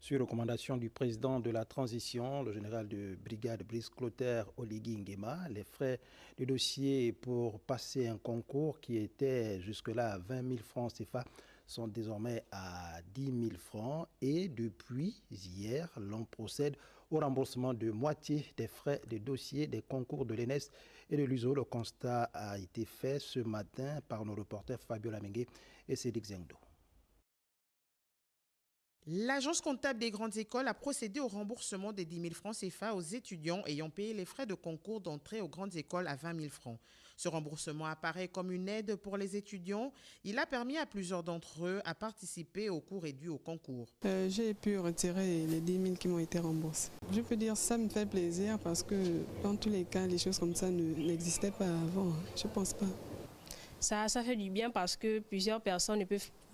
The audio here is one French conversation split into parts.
Sur recommandation du président de la transition, le général de brigade Brice Clotaire Oligui Nguema, les frais de dossier pour passer un concours qui était jusque-là à 20 000 francs CFA sont désormais à 10 000 francs et depuis hier, l'on procède au remboursement de moitié des frais de dossier des concours de l'ENES et de l'USO. Le constat a été fait ce matin par nos reporters Fabio Lamengue et Cédric Zengdo. L'agence comptable des grandes écoles a procédé au remboursement des 10 000 francs CFA aux étudiants ayant payé les frais de concours d'entrée aux grandes écoles à 20 000 francs. Ce remboursement apparaît comme une aide pour les étudiants. Il a permis à plusieurs d'entre eux à participer aux cours et dû au concours. J'ai pu retirer les 10 000 qui m'ont été remboursés. Je peux dire que ça me fait plaisir parce que dans tous les cas, les choses comme ça n'existaient pas avant. Je ne pense pas. Ça fait du bien parce que plusieurs personnes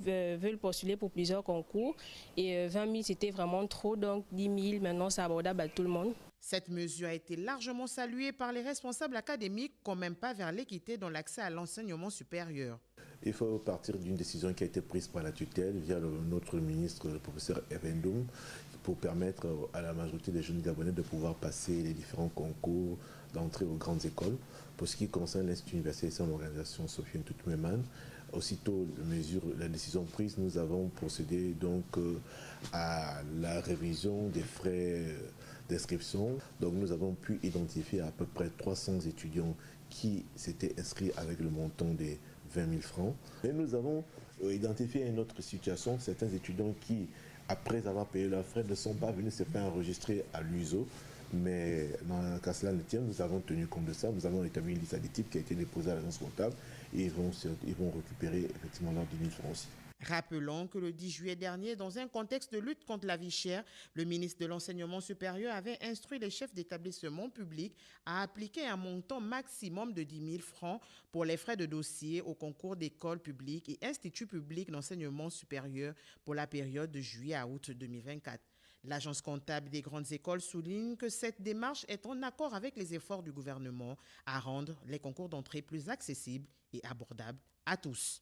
veulent postuler pour plusieurs concours et 20 000 c'était vraiment trop, donc 10 000 maintenant c'est abordable à tout le monde. Cette mesure a été largement saluée par les responsables académiques comme un pas vers l'équité dans l'accès à l'enseignement supérieur. Il faut partir d'une décision qui a été prise par la tutelle via notre ministre, le professeur Evendoum, pour permettre à la majorité des jeunes Gabonais de pouvoir passer les différents concours d'entrée aux grandes écoles. Pour ce qui concerne l'Institut universitaire et son organisation Sofiane Toutoumeman, aussitôt la décision prise, nous avons procédé donc à la révision des frais d'inscription. Donc nous avons pu identifier à peu près 300 étudiants qui s'étaient inscrits avec le montant des 20 000 francs. Et nous avons identifié une autre situation, certains étudiants qui, après avoir payé leurs frais, ne sont pas venus se faire enregistrer à l'USO. Mais qu'à cela ne tienne, nous avons tenu compte de ça. Nous avons établi une liste additive qui a été déposée à l'agence comptable et ils vont récupérer effectivement leurs 10 000 francs aussi. Rappelons que le 10 juillet dernier, dans un contexte de lutte contre la vie chère, le ministre de l'Enseignement supérieur avait instruit les chefs d'établissement public à appliquer un montant maximum de 10 000 francs pour les frais de dossier au concours d'écoles publiques et instituts publics d'enseignement supérieur pour la période de juillet à août 2024. L'agence comptable des grandes écoles souligne que cette démarche est en accord avec les efforts du gouvernement à rendre les concours d'entrée plus accessibles et abordables à tous.